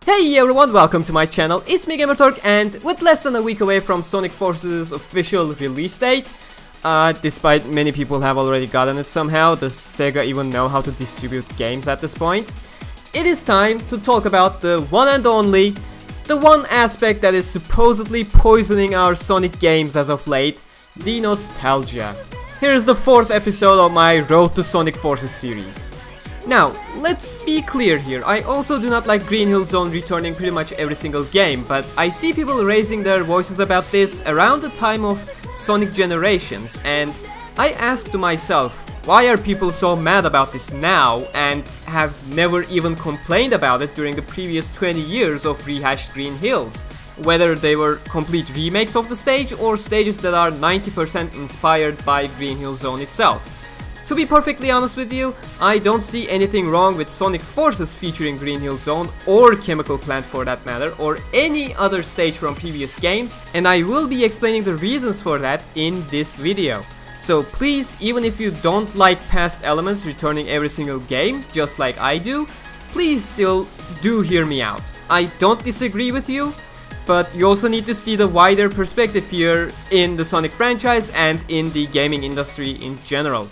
Hey everyone, welcome to my channel. It's me, Gamerturk, and with less than a week away from Sonic Forces' official release date, despite many people have already gotten it somehow, does Sega even know how to distribute games at this point? It is time to talk about the one and only, the one aspect that is supposedly poisoning our Sonic games as of late, the nostalgia. Here is the 4th episode of my Road to Sonic Forces series. Now, let's be clear here, I also do not like Green Hill Zone returning pretty much every single game, but I see people raising their voices about this around the time of Sonic Generations, and I ask to myself, why are people so mad about this now and have never even complained about it during the previous 20 years of rehashed Green Hills? Whether they were complete remakes of the stage or stages that are 90% inspired by Green Hill Zone itself. To be perfectly honest with you, I don't see anything wrong with Sonic Forces featuring Green Hill Zone or Chemical Plant for that matter, or any other stage from previous games, and I will be explaining the reasons for that in this video. So please, even if you don't like past elements returning every single game, just like I do, please still do hear me out. I don't disagree with you, but you also need to see the wider perspective here in the Sonic franchise and in the gaming industry in general.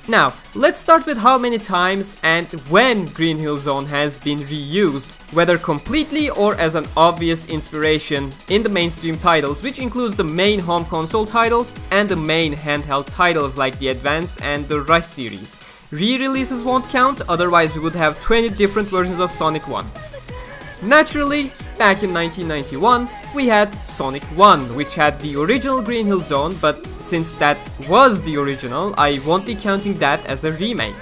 Now, let's start with how many times and when Green Hill Zone has been reused, whether completely or as an obvious inspiration in the mainstream titles, which includes the main home console titles and the main handheld titles like the Advance and the Rush series. Re-releases won't count, otherwise we would have 20 different versions of Sonic 1. Naturally, back in 1991, we had Sonic 1, which had the original Green Hill Zone, but since that was the original, I won't be counting that as a remake.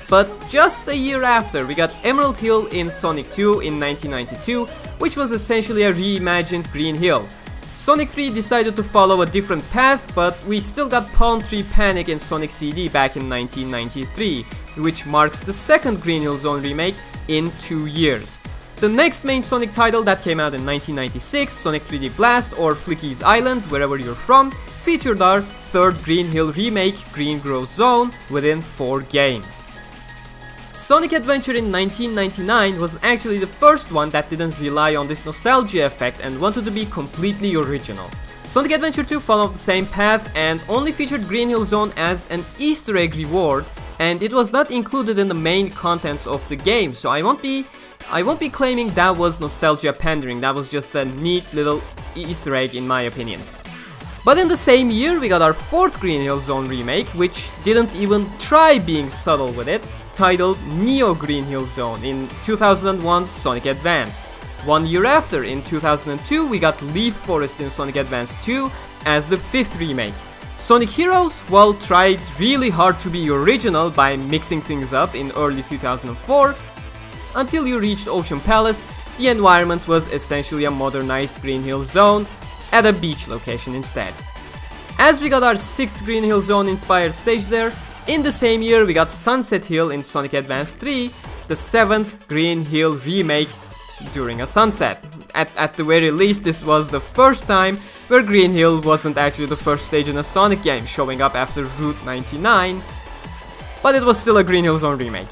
But just a year after, we got Emerald Hill in Sonic 2 in 1992, which was essentially a reimagined Green Hill. Sonic 3 decided to follow a different path, but we still got Palm Tree Panic in Sonic CD back in 1993, which marks the second Green Hill Zone remake in 2 years. The next main Sonic title that came out in 1996, Sonic 3D Blast or Flicky's Island, wherever you're from, featured our third Green Hill remake, Green Growth Zone, within 4 games. Sonic Adventure in 1999 was actually the first one that didn't rely on this nostalgia effect and wanted to be completely original. Sonic Adventure 2 followed the same path and only featured Green Hill Zone as an Easter egg reward, and it was not included in the main contents of the game, so I won't be claiming that was nostalgia pandering. That was just a neat little Easter egg in my opinion. But in the same year we got our 4th Green Hill Zone remake, which didn't even try being subtle with it, titled Neo Green Hill Zone in 2001's Sonic Advance. 1 year after, in 2002, we got Leaf Forest in Sonic Advance 2 as the 5th remake. Sonic Heroes, well, tried really hard to be original by mixing things up in early 2004. Until you reached Ocean Palace, the environment was essentially a modernized Green Hill Zone at a beach location instead. As we got our 6th Green Hill Zone inspired stage there, in the same year we got Sunset Hill in Sonic Advance 3, the 7th Green Hill remake during a sunset. At the very least, this was the first time where Green Hill wasn't actually the first stage in a Sonic game, showing up after Route 99, but it was still a Green Hill Zone remake.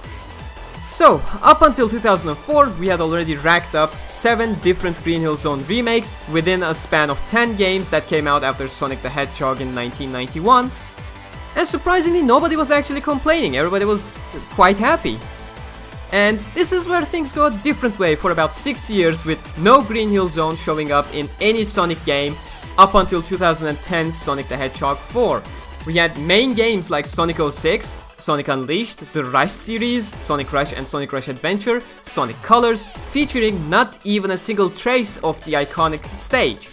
So, up until 2004, we had already racked up 7 different Green Hill Zone remakes within a span of 10 games that came out after Sonic the Hedgehog in 1991. And surprisingly, nobody was actually complaining, everybody was quite happy. And this is where things go a different way for about 6 years, with no Green Hill Zone showing up in any Sonic game up until 2010's Sonic the Hedgehog 4. We had main games like Sonic 06, Sonic Unleashed, the Rush series, Sonic Rush and Sonic Rush Adventure, Sonic Colors, featuring not even a single trace of the iconic stage.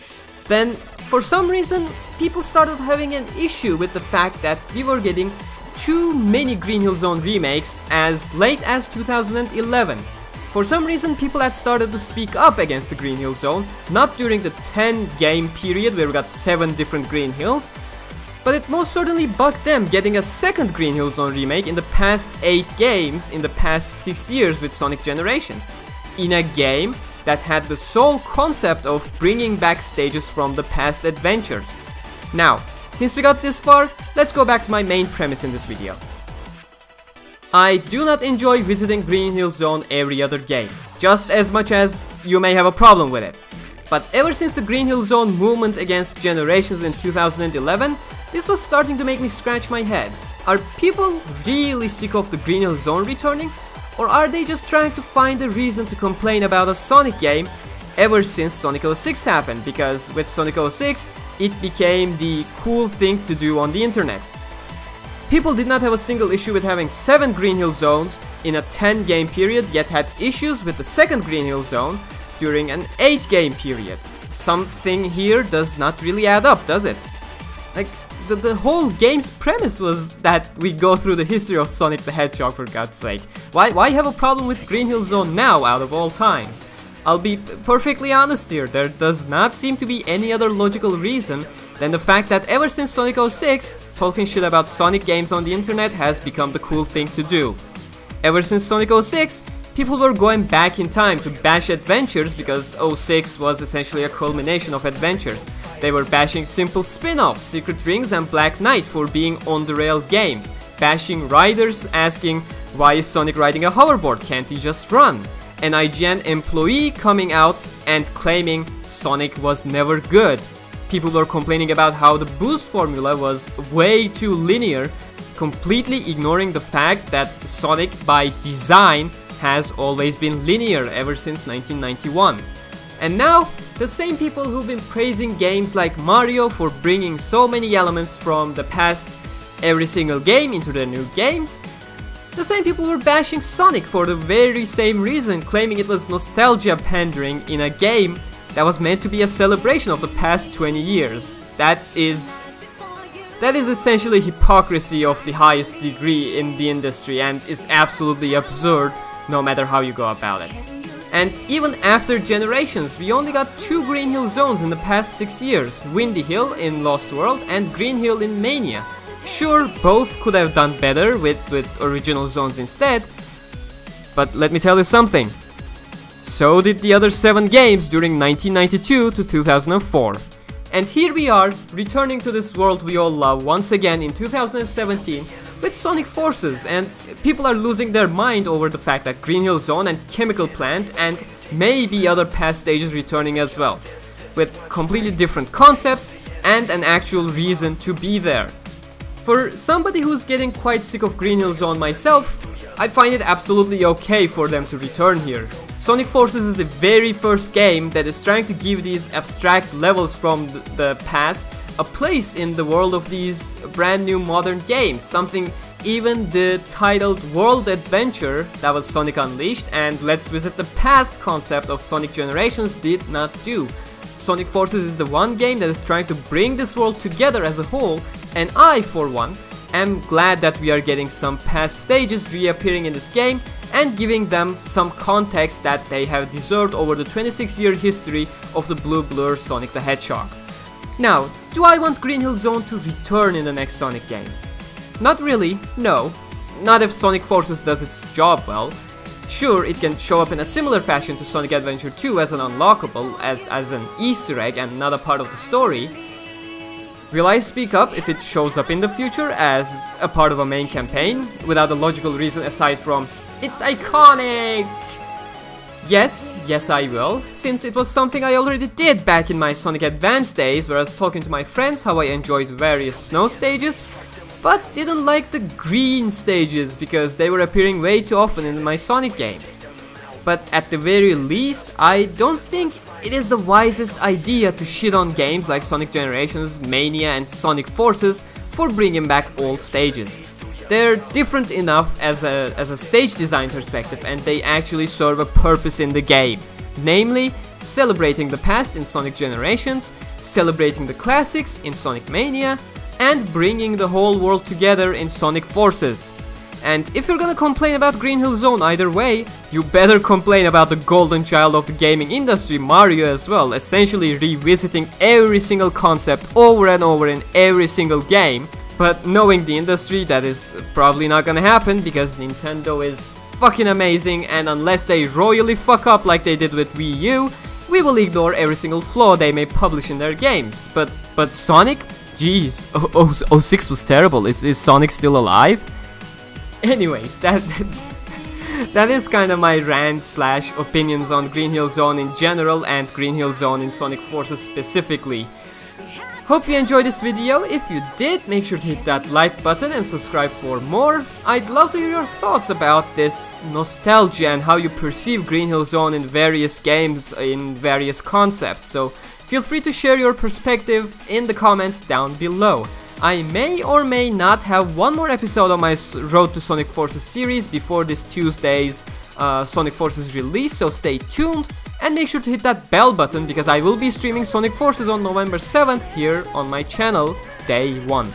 Then, for some reason, people started having an issue with the fact that we were getting too many Green Hill Zone remakes as late as 2011. For some reason, people had started to speak up against the Green Hill Zone, not during the 10-game period where we got 7 different Green Hills, but it most certainly bugged them getting a 2nd Green Hill Zone remake in the past 8 games in the past 6 years with Sonic Generations, in a game that had the sole concept of bringing back stages from the past adventures. Now, since we got this far, let's go back to my main premise in this video. I do not enjoy visiting Green Hill Zone every other game, just as much as you may have a problem with it. But ever since the Green Hill Zone movement against generations in 2011, this was starting to make me scratch my head. Are people really sick of the Green Hill Zone returning? Or are they just trying to find a reason to complain about a Sonic game ever since Sonic 06 happened? Because with Sonic 06, it became the cool thing to do on the internet. People did not have a single issue with having 7 Green Hill Zones in a 10 game period, yet had issues with the second Green Hill Zone during an 8 game period. Something here does not really add up, does it? Like, the whole game's premise was that we go through the history of Sonic the Hedgehog, for God's sake. Why have a problem with Green Hill Zone now, out of all times? I'll be perfectly honest here, there does not seem to be any other logical reason than the fact that ever since Sonic 06, talking shit about Sonic games on the internet has become the cool thing to do. Ever since Sonic 06, people were going back in time to bash adventures because 06 was essentially a culmination of adventures. They were bashing simple spin-offs, Secret Rings and Black Knight for being on-the-rail games, bashing riders, asking why is Sonic riding a hoverboard, can't he just run? An IGN employee coming out and claiming Sonic was never good. People were complaining about how the boost formula was way too linear, completely ignoring the fact that Sonic by design has always been linear ever since 1991. And now, the same people who've been praising games like Mario for bringing so many elements from the past every single game into their new games, the same people were bashing Sonic for the very same reason, claiming it was nostalgia pandering in a game that was meant to be a celebration of the past 20 years. That is essentially hypocrisy of the highest degree in the industry and is absolutely absurd no matter how you go about it. And even after generations, we only got 2 Green Hill Zones in the past 6 years, Windy Hill in Lost World and Green Hill in Mania. Sure, both could have done better with original zones instead, but let me tell you something. So did the other 7 games during 1992 to 2004. And here we are, returning to this world we all love once again in 2017 with Sonic Forces, and people are losing their mind over the fact that Green Hill Zone and Chemical Plant and maybe other past stages returning as well, with completely different concepts and an actual reason to be there. For somebody who's getting quite sick of Green Hill Zone myself, I find it absolutely okay for them to return here. Sonic Forces is the very first game that is trying to give these abstract levels from the past a place in the world of these brand new modern games, something even the titled World Adventure that was Sonic Unleashed and Let's Visit the Past concept of Sonic Generations did not do. Sonic Forces is the one game that is trying to bring this world together as a whole, and I, for one, am glad that we are getting some past stages reappearing in this game and giving them some context that they have deserved over the 26-year history of the Blue Blur Sonic the Hedgehog. Now, do I want Green Hill Zone to return in the next Sonic game? Not really, no. Not if Sonic Forces does its job well. Sure, it can show up in a similar fashion to Sonic Adventure 2 as an unlockable, as an Easter egg and not a part of the story. Will I speak up if it shows up in the future as a part of a main campaign, without a logical reason aside from, it's iconic? Yes I will, since it was something I already did back in my Sonic Advance days, where I was talking to my friends how I enjoyed various snow stages, but didn't like the green stages because they were appearing way too often in my Sonic games. But at the very least, I don't think it is the wisest idea to shit on games like Sonic Generations, Mania and Sonic Forces for bringing back old stages. They're different enough as a stage design perspective, and they actually serve a purpose in the game. Namely, celebrating the past in Sonic Generations, celebrating the classics in Sonic Mania, and bringing the whole world together in Sonic Forces. And if you're gonna complain about Green Hill Zone either way, you better complain about the golden child of the gaming industry, Mario, as well, essentially revisiting every single concept over and over in every single game. But knowing the industry, that is probably not gonna happen because Nintendo is fucking amazing, and unless they royally fuck up like they did with Wii U, we will ignore every single flaw they may publish in their games. But Sonic? Jeez, 06 was terrible. Is Sonic still alive? Anyways, that is kind of my rant slash opinions on Green Hill Zone in general and Green Hill Zone in Sonic Forces specifically. Hope you enjoyed this video. If you did, make sure to hit that like button and subscribe for more. I'd love to hear your thoughts about this nostalgia and how you perceive Green Hill Zone in various games, in various concepts. So feel free to share your perspective in the comments down below. I may or may not have one more episode on my Road to Sonic Forces series before this Tuesday's Sonic Forces release, so stay tuned and make sure to hit that bell button because I will be streaming Sonic Forces on November 7th here on my channel, day 1.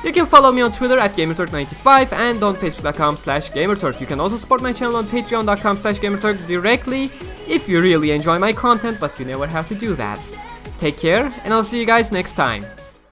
You can follow me on Twitter at Gamerturk95 and on Facebook.com/Gamerturk. You can also support my channel on Patreon.com/Gamerturk directly if you really enjoy my content, but you never have to do that. Take care, and I'll see you guys next time.